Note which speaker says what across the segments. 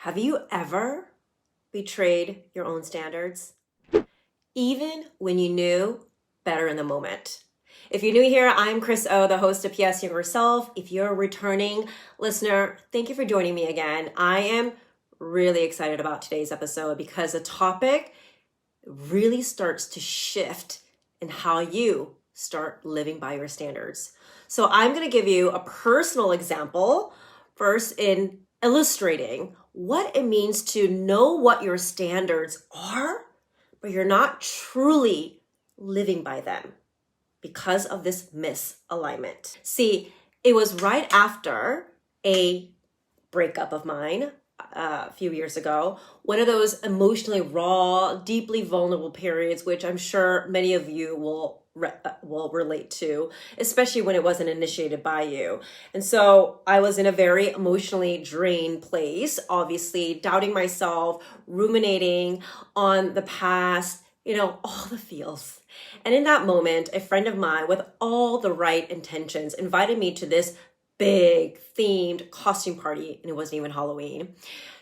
Speaker 1: Have you ever betrayed your own standards? Even when you knew better in the moment. If you're new here, I'm Chris Oh, the host of P.S. Younger Self. If you're a returning listener, thank you for joining me again. I am really excited about today's episode because the topic really starts to shift in how you start living by your standards. So I'm going to give you a personal example first in illustrating what it means to know what your standards are, but you're not truly living by them because of this misalignment. See, it was right after a breakup of mine a few years ago, one of those emotionally raw, deeply vulnerable periods, which I'm sure many of you will relate to, especially when it wasn't initiated by you. And so I was in a very emotionally drained place, obviously doubting myself, ruminating on the past, all the feels. And in that moment, a friend of mine with all the right intentions invited me to this big themed costume party, and it wasn't even Halloween.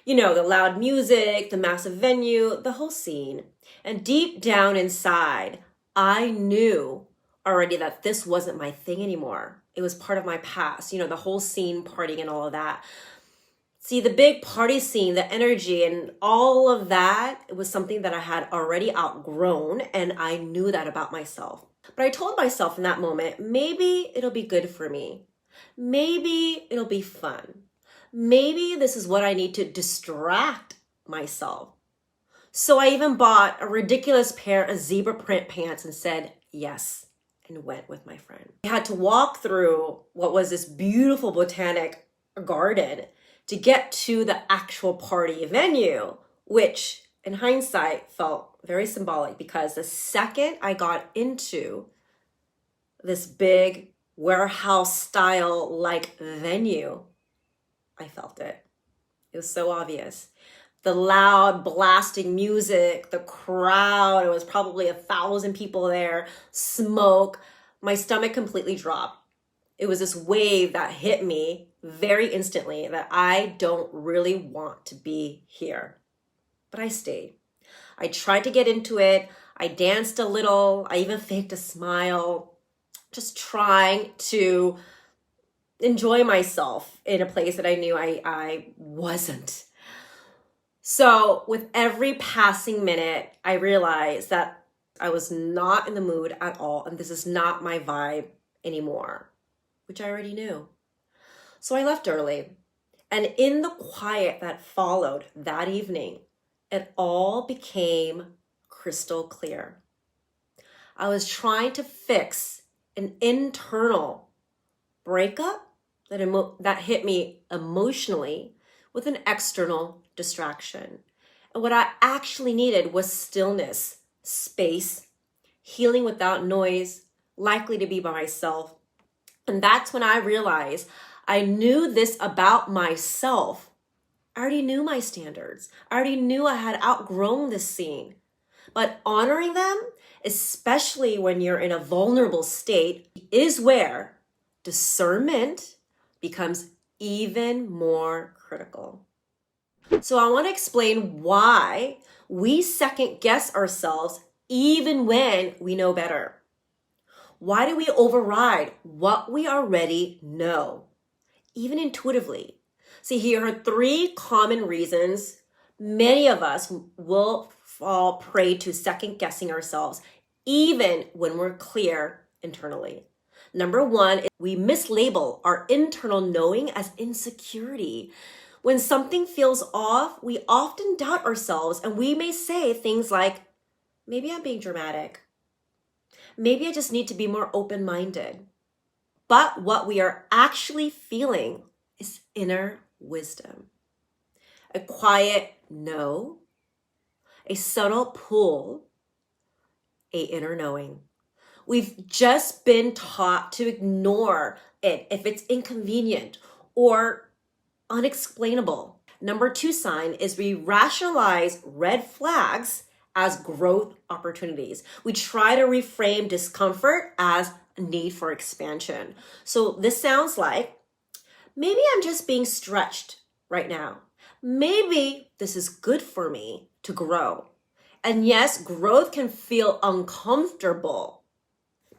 Speaker 1: The loud music, the massive venue, the whole scene. And deep down inside, I knew already that this wasn't my thing anymore. It was part of my past, the whole scene, partying and all of that. See, the big party scene, the energy and all of that, it was something that I had already outgrown, and I knew that about myself. But I told myself in that moment, maybe it'll be good for me. Maybe it'll be fun. Maybe this is what I need to distract myself. So I even bought a ridiculous pair of zebra print pants and said yes, and went with my friend. We had to walk through what was this beautiful botanic garden to get to the actual party venue, which in hindsight felt very symbolic because the second I got into this big warehouse style like venue, I felt it. It was so obvious. The loud blasting music, the crowd, it was probably 1,000 people there, smoke, my stomach completely dropped. It was this wave that hit me very instantly that I don't really want to be here. But I stayed. I tried to get into it. I danced a little. I even faked a smile, just trying to enjoy myself in a place that I knew I wasn't. So with every passing minute, I realized that I was not in the mood at all, and this is not my vibe anymore, which I already knew. So I left early, and in the quiet that followed that evening, it all became crystal clear. I was trying to fix an internal breakup that hit me emotionally with an external distraction. And what I actually needed was stillness, space, healing without noise, likely to be by myself. And that's when I realized I knew this about myself. I already knew my standards. I already knew I had outgrown this scene. But honoring them, especially when you're in a vulnerable state, is where discernment becomes even more critical. So I want to explain why we second guess ourselves even when we know better. Why do we override what we already know, even intuitively? See, here are 3 common reasons many of us will fall prey to second guessing ourselves, even when we're clear internally. Number 1 is we mislabel our internal knowing as insecurity. When something feels off, we often doubt ourselves, and we may say things like, maybe I'm being dramatic. Maybe I just need to be more open-minded. But what we are actually feeling is inner wisdom. A quiet no, a subtle pull, a inner knowing. We've just been taught to ignore it if it's inconvenient or unexplainable. Number 2 sign is we rationalize red flags as growth opportunities. We try to reframe discomfort as a need for expansion. So this sounds like, maybe I'm just being stretched right now. maybe this is good for me to grow. And yes, growth can feel uncomfortable,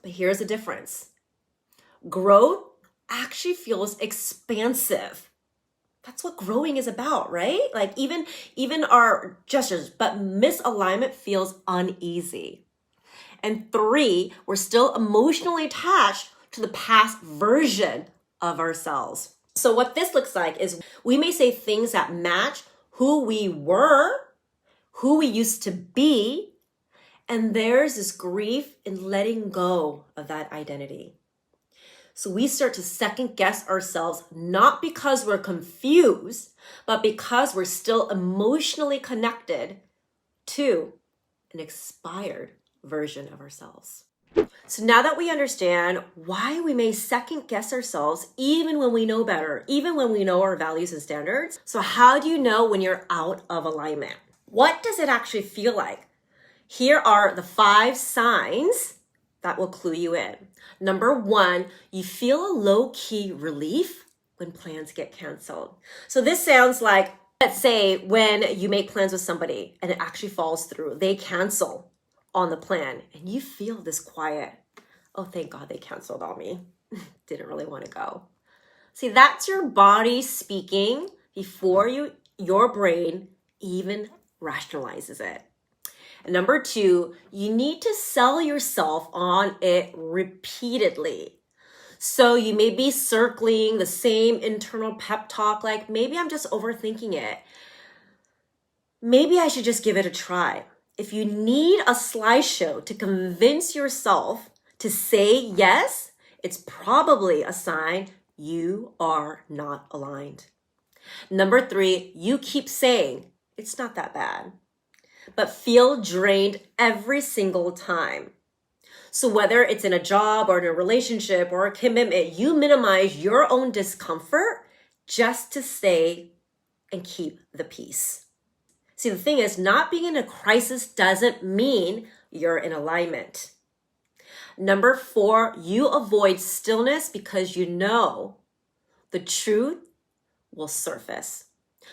Speaker 1: but here's the difference. Growth actually feels expansive. That's what growing is about, right? Like even our gestures, but misalignment feels uneasy. And 3, we're still emotionally attached to the past version of ourselves. So what this looks like is we may say things that match who we were, who we used to be, and there's this grief in letting go of that identity. So we start to second guess ourselves, not because we're confused, but because we're still emotionally connected to an expired version of ourselves. So now that we understand why we may second guess ourselves, even when we know better, even when we know our values and standards. So how do you know when you're out of alignment? What does it actually feel like? Here are the 5 signs that will clue you in. Number 1, you feel a low-key relief when plans get canceled. So this sounds like, let's say when you make plans with somebody and it actually falls through, they cancel on the plan and you feel this quiet, oh, thank God they canceled on me. Didn't really want to go. See, that's your body speaking before your brain even rationalizes it. And number 2, you need to sell yourself on it repeatedly. So you may be circling the same internal pep talk, like maybe I'm just overthinking it. Maybe I should just give it a try. If you need a slideshow to convince yourself to say yes, it's probably a sign you are not aligned. Number 3, you keep saying, it's not that bad, but feel drained every single time. So whether it's in a job or in a relationship or a commitment, you minimize your own discomfort just to stay and keep the peace. See, the thing is, not being in a crisis doesn't mean you're in alignment. Number 4, you avoid stillness because you know the truth will surface.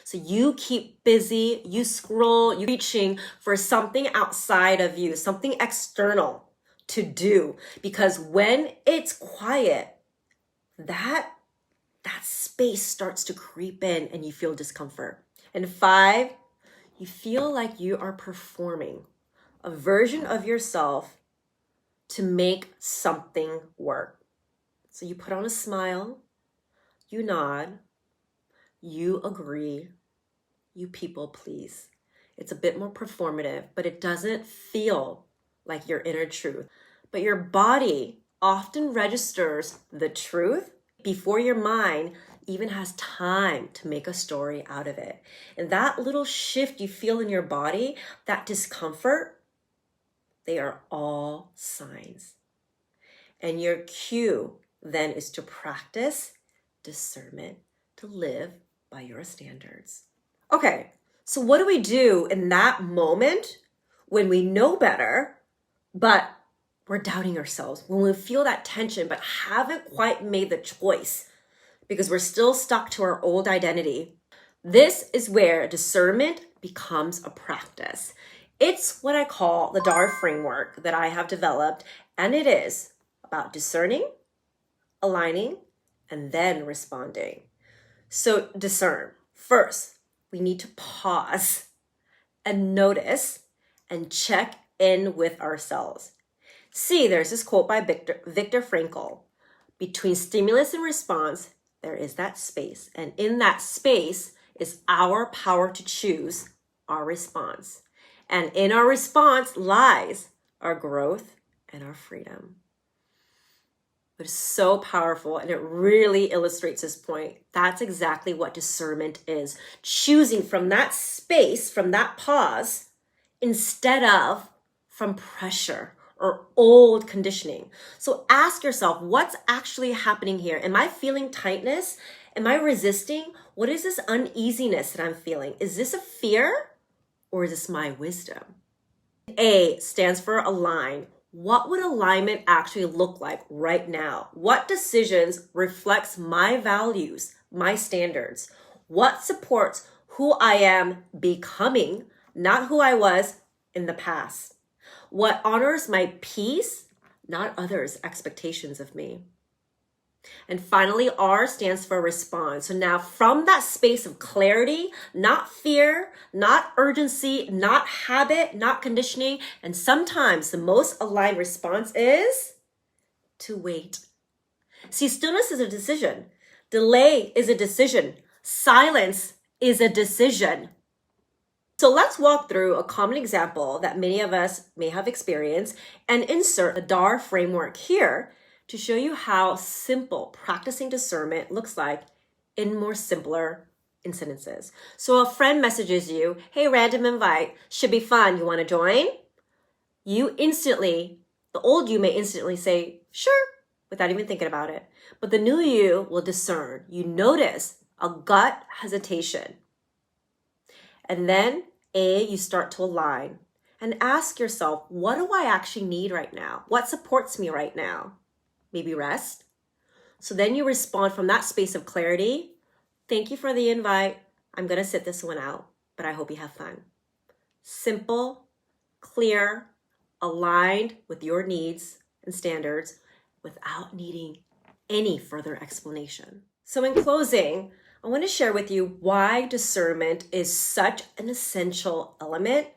Speaker 1: So you keep busy, you scroll, you're reaching for something outside of you, something external to do. Because when it's quiet, that space starts to creep in and you feel discomfort. And 5, you feel like you are performing a version of yourself to make something work. So you put on a smile, you nod, you agree, you people please. It's a bit more performative, but it doesn't feel like your inner truth. But your body often registers the truth before your mind even has time to make a story out of it. And that little shift you feel in your body, that discomfort, they are all signs. And your cue then is to practice discernment, to live by your standards. Okay, so what do we do in that moment when we know better, but we're doubting ourselves, when we feel that tension, but haven't quite made the choice because we're still stuck to our old identity? This is where discernment becomes a practice. It's what I call the DAR Framework that I have developed, and it is about discerning, aligning, and then responding. So discern. First, we need to pause and notice and check in with ourselves. See, there's this quote by Viktor Frankl. Between stimulus and response, there is that space. And in that space is our power to choose our response. And in our response lies our growth and our freedom. But it's so powerful, and it really illustrates this point. That's exactly what discernment is. Choosing from that space, from that pause, instead of from pressure or old conditioning. So ask yourself, what's actually happening here? Am I feeling tightness? Am I resisting? What is this uneasiness that I'm feeling? Is this a fear or is this my wisdom? A stands for align. What would alignment actually look like right now? What decisions reflects my values, my standards? What supports who I am becoming, not who I was in the past. What honors my peace, not others' expectations of me. And finally, R stands for respond. So now from that space of clarity, not fear, not urgency, not habit, not conditioning, and sometimes the most aligned response is to wait. See, stillness is a decision. Delay is a decision. Silence is a decision. So let's walk through a common example that many of us may have experienced and insert the DAR framework here to show you how simple practicing discernment looks like in more simpler incidences. So a friend messages you, hey, random invite, should be fun, you want to join? You instantly, the old you may instantly say, sure, without even thinking about it. But the new you will discern. You notice a gut hesitation. And then you start to align and ask yourself, what do I actually need right now? What supports me right now? Maybe rest. So then you respond from that space of clarity. Thank you for the invite. I'm going to sit this one out, but I hope you have fun. Simple, clear, aligned with your needs and standards without needing any further explanation. So in closing, I want to share with you why discernment is such an essential element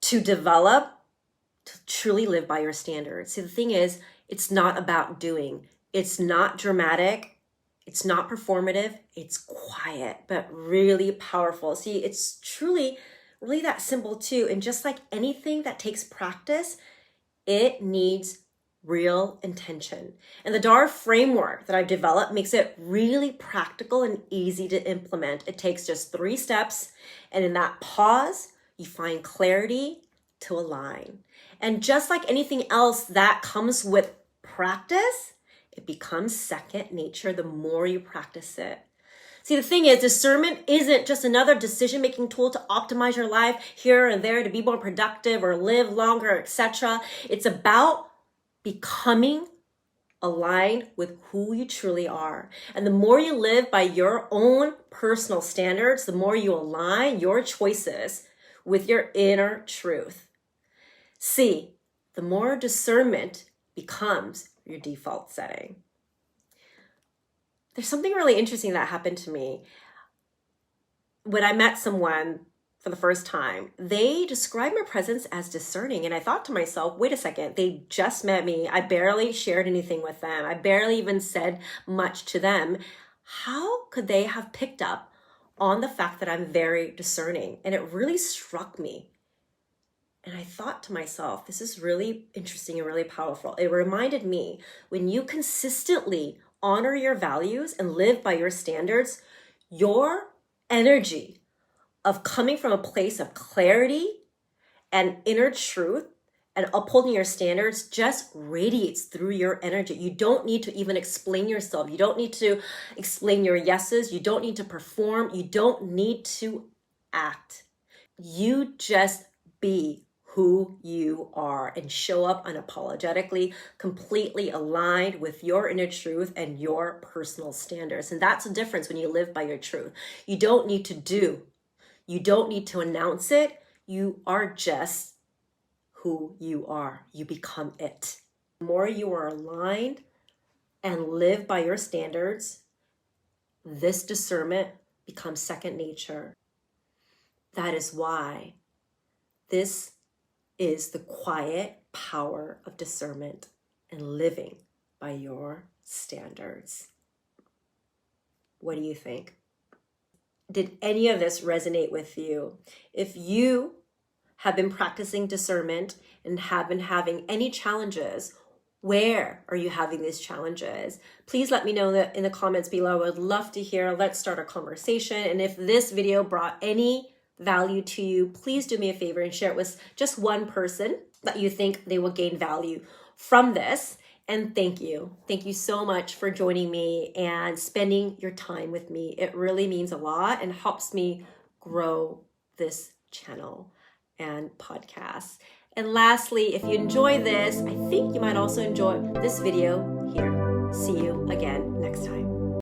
Speaker 1: to develop, to truly live by your standards. See, the thing is, it's not about doing. It's not dramatic. It's not performative. It's quiet, but really powerful. See, it's truly, really that simple too. And just like anything that takes practice, it needs real intention. And the DAR framework that I've developed makes it really practical and easy to implement. It takes just 3 steps. And in that pause, you find clarity to align. And just like anything else that comes with practice, it becomes second nature the more you practice it. See, the thing is, discernment isn't just another decision-making tool to optimize your life here and there to be more productive or live longer, etc. It's about becoming aligned with who you truly are. And the more you live by your own personal standards, the more you align your choices with your inner truth. See, the more discernment becomes your default setting. There's something really interesting that happened to me. When I met someone for the first time, they described my presence as discerning. And I thought to myself, wait a second, they just met me. I barely shared anything with them. I barely even said much to them. How could they have picked up on the fact that I'm very discerning? And it really struck me. And I thought to myself, this is really interesting and really powerful. It reminded me, when you consistently honor your values and live by your standards, your energy of coming from a place of clarity and inner truth and upholding your standards just radiates through your energy. You don't need to even explain yourself. You don't need to explain your yeses. You don't need to perform. You don't need to act. You just be who you are and show up unapologetically, completely aligned with your inner truth and your personal standards. And that's the difference when you live by your truth. You don't need to do. You don't need to announce it. You are just who you are. You become it. The more you are aligned and live by your standards, this discernment becomes second nature. That is why this is the quiet power of discernment and living by your standards. What do you think? Did any of this resonate with you? If you have been practicing discernment and have been having any challenges, where are you having these challenges? Please let me know that in the comments below. I would love to hear. Let's start a conversation. And if this video brought any value to you, please do me a favor and share it with just one person that you think they will gain value from this. And thank you. Thank you so much for joining me and spending your time with me. It really means a lot and helps me grow this channel and podcast. And lastly, if you enjoy this, I think you might also enjoy this video here. See you again next time.